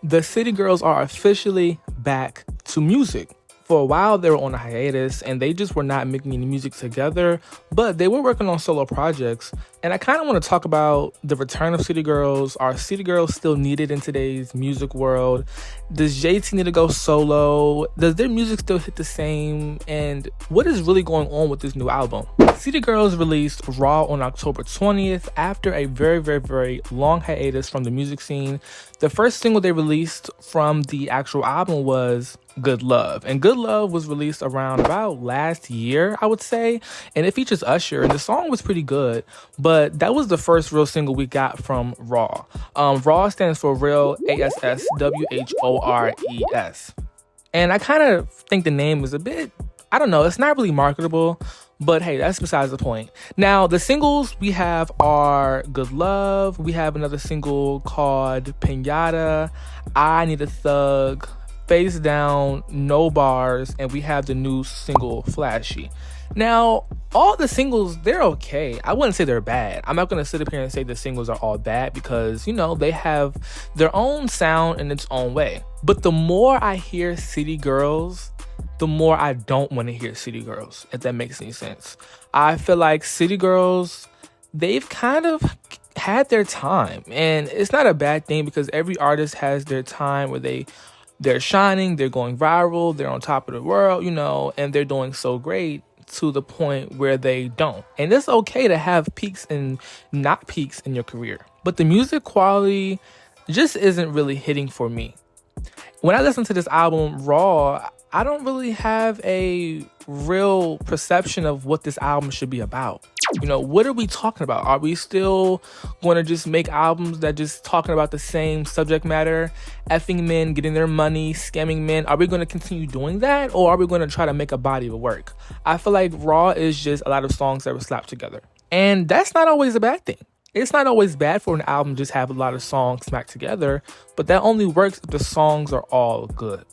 the City Girls are officially back to music. For a while, they were on a hiatus and they just were not making any music together, but they were working on solo projects. And I kind of want to talk about the return of City Girls. Are City Girls still needed in today's music world? Does JT need to go solo? Does their music still hit the same? And what is really going on with this new album? City Girls released Raw on October 20th after a very long hiatus from the music scene. The first single they released from the actual album was Good Love. And Good Love was released around about last year, I would say. And it features Usher. And the song was pretty good. But that was the first real single we got from Raw. Raw stands for Real, ASSWHORES. And I kind of think the name is a bit, I don't know, it's not really marketable. But hey, that's besides the point. Now, the singles we have are Good Love. We have another single called Pinata, I Need a Thug, Face Down, No Bars, and we have the new single Flashy. Now, all the singles, they're okay. I wouldn't say they're bad. I'm not going to sit up here and say the singles are all bad because, you know, they have their own sound in its own way. But the more I hear City Girls, the more I don't want to hear City Girls, if that makes any sense. I feel like City Girls, they've kind of had their time. And it's not a bad thing because every artist has their time where they're shining, they're going viral, they're on top of the world, you know, and they're doing so great to the point where they don't. And it's okay to have peaks and not peaks in your career. But the music quality just isn't really hitting for me. When I listen to this album, Raw, I don't really have a real perception of what this album should be about. You know, what are we talking about? Are we still going to just make albums that just talking about the same subject matter, effing men, getting their money, scamming men? Are we going to continue doing that? Or are we going to try to make a body of work? I feel like Raw is just a lot of songs that were slapped together. And that's not always a bad thing. It's not always bad for an album to just have a lot of songs smacked together, but that only works if the songs are all good.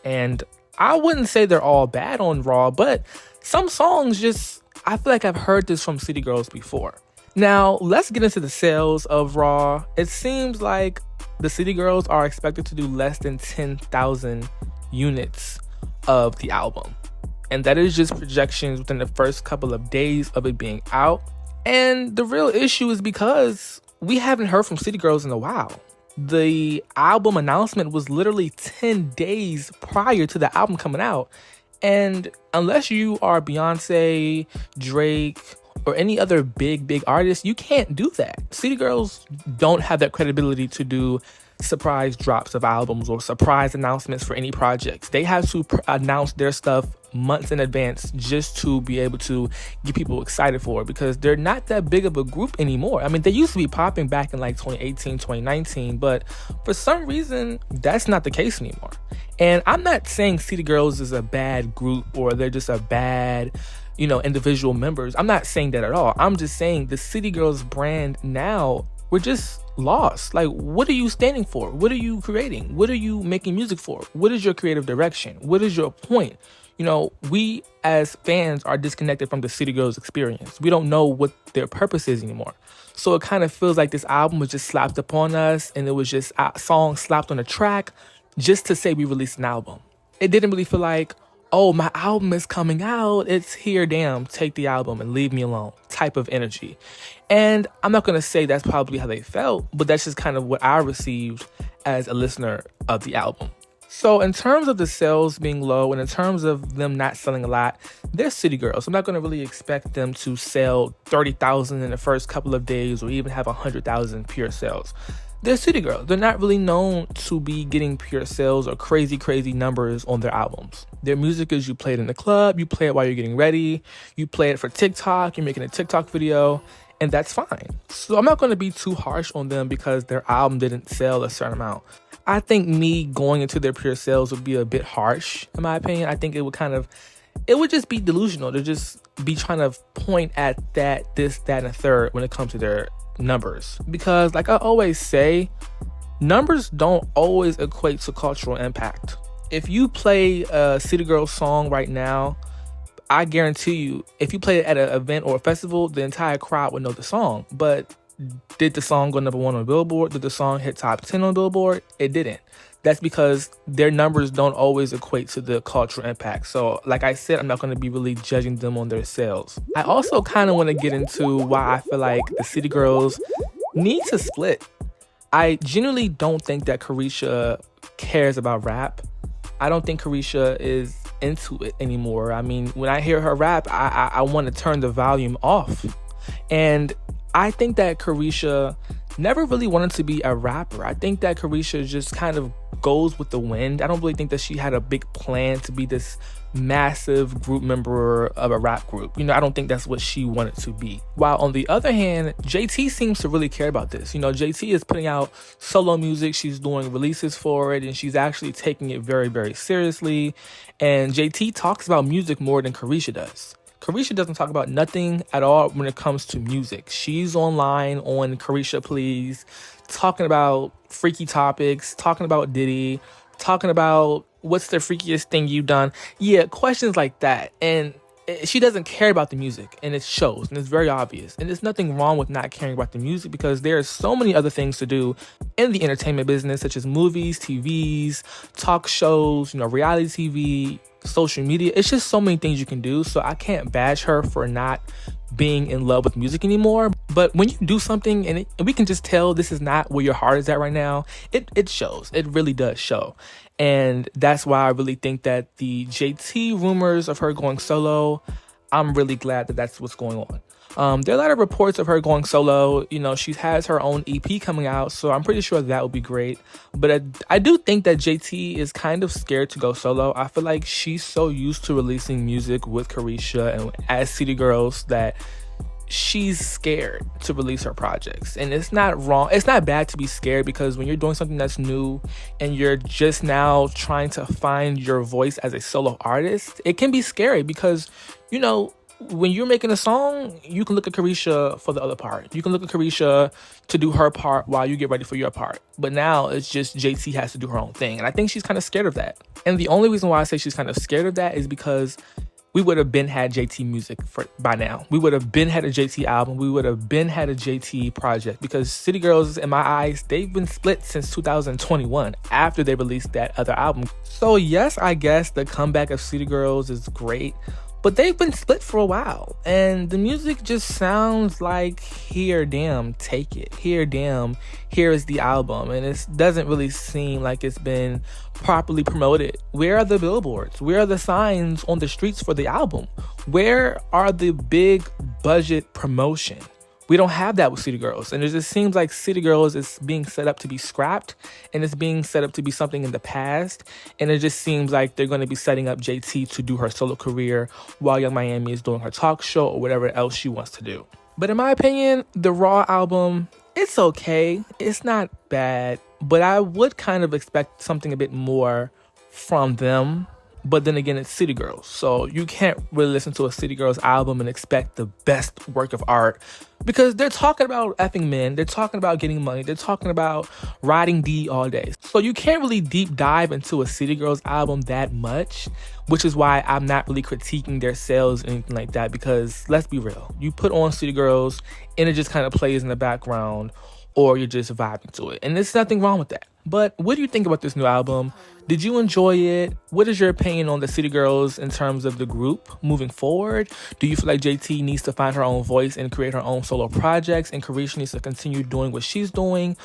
And I wouldn't say they're all bad on Raw, but some songs just, I feel like I've heard this from City Girls before. Now, let's get into the sales of Raw. It seems like the City Girls are expected to do less than 10,000 units of the album. And that is just projections within the first couple of days of it being out. And the real issue is because we haven't heard from City Girls in a while. The album announcement was literally 10 days prior to the album coming out. And unless you are Beyonce, Drake, or any other big artist, you can't do that. City Girls don't have that credibility to do surprise drops of albums or surprise announcements for any projects. They have to announce their stuff months in advance just to be able to get people excited for it because they're not that big of a group anymore. I mean, they used to be popping back in like 2018, 2019, but for some reason, that's not the case anymore. And I'm not saying City Girls is a bad group or they're just a bad, you know, individual members. I'm not saying that at all. I'm just saying the City Girls brand now, we're just lost. Like, what are you standing for? What are you creating? What are you making music for? What is your creative direction? What is your point? You know, we as fans are disconnected from the City Girls experience. We don't know what their purpose is anymore. So it kind of feels like this album was just slapped upon us and it was just a song slapped on a track just to say we released an album. It didn't really feel like, oh, my album is coming out. It's here. Damn, take the album and leave me alone type of energy. And I'm not going to say that's probably how they felt, but that's just kind of what I received as a listener of the album. So in terms of the sales being low and in terms of them not selling a lot, they're City Girls. I'm not going to really expect them to sell 30,000 in the first couple of days or even have 100,000 pure sales. They're City Girls. They're not really known to be getting pure sales or crazy numbers on their albums. Their music is you play it in the club, you play it while you're getting ready, you play it for TikTok, you're making a TikTok video, and that's fine. So I'm not going to be too harsh on them because their album didn't sell a certain amount. I think me going into their pure sales would be a bit harsh, in my opinion. I think it would just be delusional to just be trying to point at that, this, that, and a third when it comes to their numbers. Because like I always say, numbers don't always equate to cultural impact. If you play a City Girls song right now, I guarantee you, if you play it at an event or a festival, the entire crowd would know the song. But did the song go number one on Billboard? Did the song hit top 10 on Billboard? It didn't. that's because their numbers don't always equate to the cultural impact. So like I said, I'm not going to be really judging them on their sales. I also kind of want to get into why I feel like the City Girls need to split. I genuinely don't think that Carisha cares about rap. I don't think Carisha is into it anymore. I mean, when I hear her rap, I want to turn the volume off. And I think that Carisha never really wanted to be a rapper. I think that Carisha just kind of goes with the wind. I don't really think that she had a big plan to be this massive group member of a rap group. I don't think that's what she wanted to be. While on the other hand, JT seems to really care about this. JT is putting out solo music. She's doing releases for it, and she's actually taking it very, very seriously. And JT talks about music more than Carisha does. Carisha doesn't talk about nothing at all when it comes to music. She's online on Carisha Please, talking about freaky topics, talking about Diddy, talking about what's the freakiest thing you've done. Yeah, questions like that. And she doesn't care about the music, and it shows, and it's very obvious. And there's nothing wrong with not caring about the music, because there are so many other things to do in the entertainment business, such as movies, TVs, talk shows, reality TV, social media. It's just so many things you can do. So I can't bash her for not being in love with music anymore. But when you do something and we can just tell this is not where your heart is at right now, it shows. It really does show. And that's why I really think that the JT rumors of her going solo, I'm really glad that that's what's going on. There are a lot of reports of her going solo. She has her own EP coming out, so I'm pretty sure that would be great. But I do think that JT is kind of scared to go solo. I feel like she's so used to releasing music with Carisha and as City Girls that she's scared to release her projects. And it's not wrong. It's not bad to be scared, because when you're doing something that's new and you're just now trying to find your voice as a solo artist, it can be scary because, when you're making a song, you can look at Carisha for the other part. You can look at Carisha to do her part while you get ready for your part. But now it's just JT has to do her own thing. And I think she's kind of scared of that. And the only reason why I say she's kind of scared of that is because we would have been had JT music by now. We would have been had a JT album. We would have been had a JT project, because City Girls, in my eyes, they've been split since 2021 after they released that other album. So yes, I guess the comeback of City Girls is great, but they've been split for a while, and the music just sounds like, here, damn, take it. Here, damn, here is the album. And it doesn't really seem like it's been properly promoted. Where are the billboards? Where are the signs on the streets for the album? Where are the big budget promotion? We don't have that with City Girls. And it just seems like City Girls is being set up to be scrapped, and it's being set up to be something in the past. And it just seems like they're going to be setting up JT to do her solo career while Young Miami is doing her talk show or whatever else she wants to do. But in my opinion, the Raw album, it's okay. It's not bad, but I would kind of expect something a bit more from them. But then again, it's City Girls, so you can't really listen to a City Girls album and expect the best work of art, because they're talking about effing men, they're talking about getting money, they're talking about riding D all day. So you can't really deep dive into a City Girls album that much, which is why I'm not really critiquing their sales or anything like that, because let's be real, you put on City Girls and it just kind of plays in the background, or you're just vibing to it. And there's nothing wrong with that. But what do you think about this new album? Did you enjoy it? What is your opinion on the City Girls in terms of the group moving forward? Do you feel like JT needs to find her own voice and create her own solo projects, and Carisha needs to continue doing what she's doing?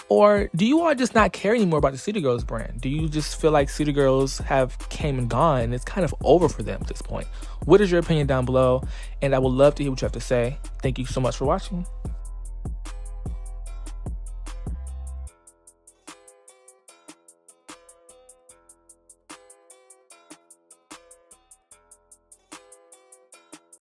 Or do you all just not care anymore about the City Girls brand? Do you just feel like City Girls have came and gone and it's kind of over for them at this point? What is your opinion down below? And I would love to hear what you have to say. Thank you so much for watching.